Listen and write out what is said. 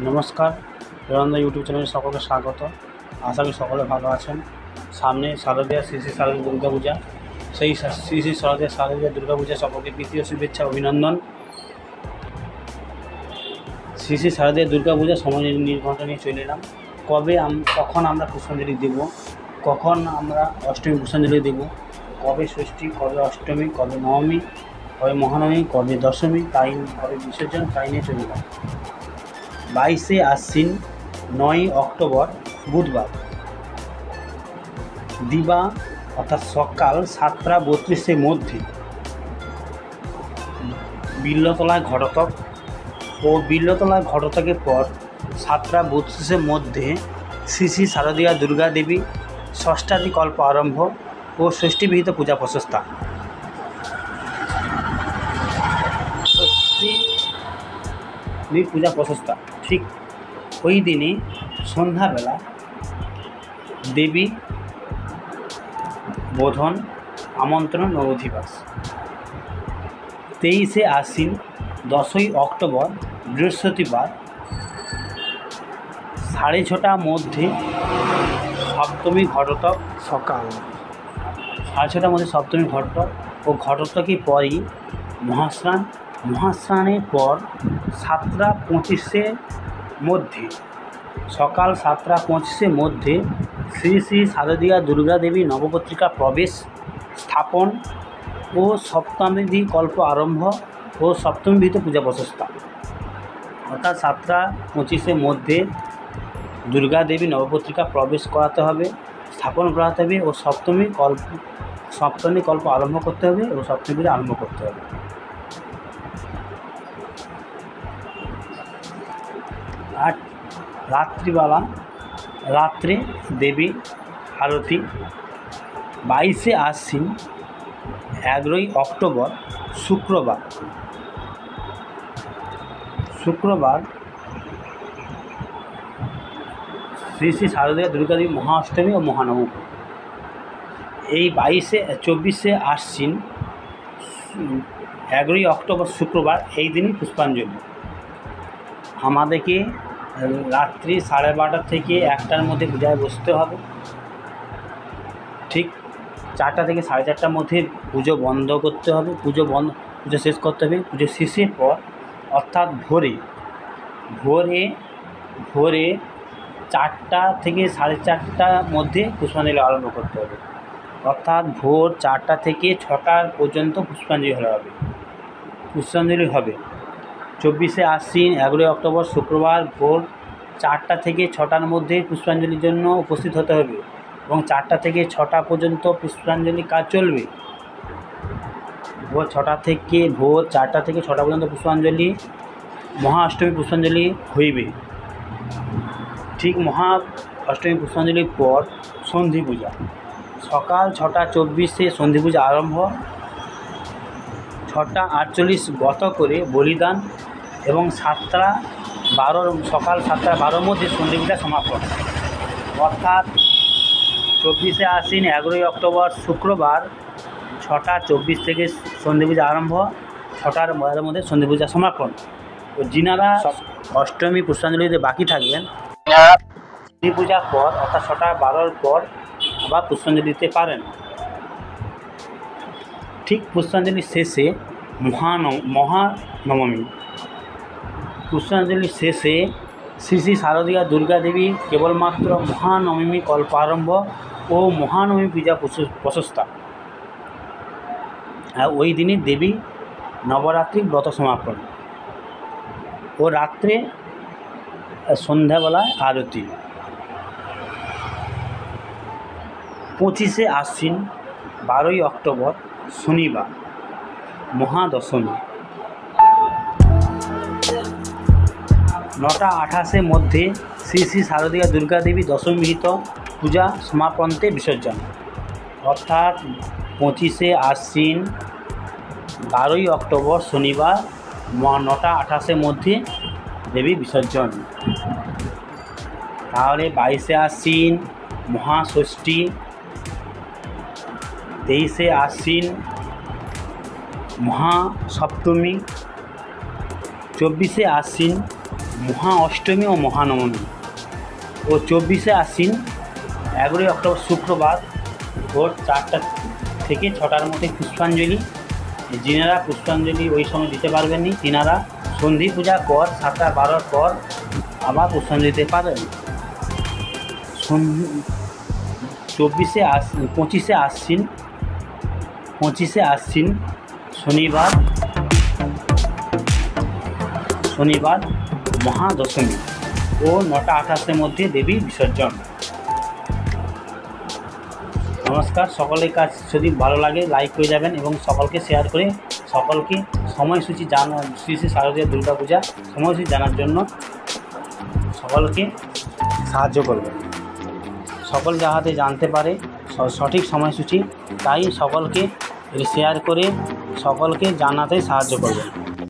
নমস্কার, বেদান্ত ইউটিউব চ্যানেলে সকলকে স্বাগত। আশা করি সকলে ভালো আছেন। সামনে শারদীয়া শ্রী শ্রী শারদীয়া দুর্গা পূজা। সেই শ্রী শ্রী শারদীয়া দুর্গা পূজা সকলকে প্রীতি ও শুভেচ্ছা অভিনন্দন। শ্রী শ্রী শারদীয়া দুর্গা পূজা সময় নির্ঘণ্টা নিয়ে চলে এলাম। কখন আমরা পুষ্পাঞ্জলি দেব, কখন আমরা অষ্টমী পুষ্পাঞ্জলি দেব, কবে ষষ্ঠী, কবে অষ্টমী, কবে নবমী, কবে মহানবমী, কবে দশমী, তাই কবে বিসর্জন, তাই নিয়ে চলে এলাম। 22শে আশ্বিন 9ই অক্টোবর বুধবার দিবা অর্থাৎ সকাল 7:32 মধ্যে বিল্লতলায় ঘটতক ও বিল্লতলায় ঘটতকের পর 7:32 মধ্যে শ্রী শ্রী শারদীয়া দুর্গা দেবী ষষ্ঠাদি কল্প আরম্ভ ও ষষ্ঠীবিহিত পূজা প্রশস্তা। ষষ্ঠী পূজা প্রশস্তা ঠিক ওই দিনই সন্ধ্যাবেলা দেবী বোধন আমন্ত্রণ ও অধিবাস। 23শে আশ্বিন 10ই অক্টোবর বৃহস্পতিবার 6:30 মধ্যে সপ্তমী ঘটতক সকাল 6:30 মধ্যে সপ্তমী ঘটতক ও ঘটতকের পরই মহাস্নান। মহাস্নানের পর 7:25 মধ্যে সকাল 7:25 মধ্যে শ্রী শ্রী শারদীয়া দুর্গা দেবী নবপত্রিকা প্রবেশ স্থাপন ও সপ্তমী কল্প আরম্ভ ও সপ্তমীবিহিত পূজা প্রশস্তা। অর্থাৎ 7:25 মধ্যে দুর্গা দেবী নবপত্রিকা প্রবেশ করাতে হবে, স্থাপন করাতে হবে ও সপ্তমী কল্প আরম্ভ করতে হবে ও সপ্তমী আরম্ভ করতে হবে। আর রাত্রে দেবী আরতি। 22শে আশ্বিন 11ই অক্টোবর শুক্রবার শ্রী শ্রী শারদীয়া দুর্গা দেবী মহা অষ্টমী ও মহানবমী। এই 24শে আশ্বিন 11ই অক্টোবর শুক্রবার এই দিনই পুষ্পাঞ্জলি। আমাদেরকে রাত্রি 12:30 থেকে 1টার মধ্যে পূজায় বসতে হবে। ঠিক 4টা থেকে 4:30টার মধ্যে পুজো বন্ধ করতে হবে, পুজো শেষ করতে হবে। পুজো শেষের পর অর্থাৎ ভোরে 4টা থেকে 4:30টার মধ্যে পুষ্পাঞ্জলি আরম্ভ করতে হবে। অর্থাৎ ভোর 4টা থেকে 6টা পর্যন্ত পুষ্পাঞ্জলি হবে। 24শে আশ্বিন 11ই অক্টোবর শুক্রবার ভোর 4টা থেকে 6টার মধ্যে পুষ্পাঞ্জলির জন্য উপস্থিত হতে হবে এবং 4টা থেকে 6টা পর্যন্ত পুষ্পাঞ্জলি কাজ চলবে। ভোর 4টা থেকে 6টা পর্যন্ত পুষ্পাঞ্জলি, মহা অষ্টমী পুষ্পাঞ্জলি হইবে। ঠিক মহা অষ্টমী পুষ্পাঞ্জলির পর সন্ধি পূজা। সকাল 6:24 সন্ধি পূজা আরম্ভ। 6:48 গত করে বলিদান এবং সকাল 7:12 মধ্যে সন্ধি পূজা সমাপন। অর্থাৎ 24শে আশ্বিন 11ই অক্টোবর শুক্রবার 6:24 থেকে সন্ধি পূজা আরম্ভ, 6টার মধ্যে সন্ধি পূজা সমাপন। তো যিনারা অষ্টমী পুষ্পাঞ্জলিতে বাকি থাকবেন সন্ধি পূজার পর অর্থাৎ 6:12 পর আবার পুষ্পাঞ্জলি দিতে পারেন। ঠিক পুষ্পাঞ্জলির শেষে মহানবমী। পুষ্পাঞ্জলির শেষে শ্রী শ্রী শারদীয়া দুর্গা দেবী কেবলমাত্র মহানবমী কল্প আরম্ভ ও মহানবমী পূজা প্রশস্তা। আর ওই দিনই দেবী নবরাত্রি ব্রত সমাপন ও রাত্রে সন্ধ্যাবেলায় আরতি। 25শে আশ্বিন 12ই অক্টোবর শনিবার মহাদশমী। 9:28 মধ্যে শ্রী শ্রী শারদীয়া দুর্গা দেবী দশমীবিহিত পূজা সমাপন্তে বিসর্জন। অর্থাৎ 25শে আশ্বিন 12ই অক্টোবর শনিবার 9:28 মধ্যে দেবী বিসর্জন। তাহলে 22শে আশ্বিন মহাষষ্ঠী, 23শে আশ্বিন মহাসপ্তমী, 24শে আশ্বিন মহা অষ্টমী ও মহানবমী ও 24শে আশ্বিন 11ই অক্টোবর শুক্রবার ভোর 4টা থেকে 6টার মধ্যে পুষ্পাঞ্জলি। যিনারা পুষ্পাঞ্জলি ওই সময় দিতে পারবেন নি তিনারা সন্ধি পূজার পর 7টা 12টার পর আবার পুষ্পাঞ্জলি দিতে পারেন। 25শে আশ্বিন শনিবার মহাদশমী ও 9টা 28-এর মধ্যে দেবী বিসর্জন। নমস্কার, সকলের কাজ যদি ভালো লাগে লাইক করে যাবেন এবং সকলকে শেয়ার করে সকলকে সময়সূচি শ্রী শ্রী শারদীয় দুর্গা পূজা সময়সূচি জানার জন্য সকলকে সাহায্য করবেন। সকল যাহাতে জানতে পারে সঠিক সময়সূচি, তাই সকলকে শেয়ার করে সকলকে জানাতে সাহায্য করবেন।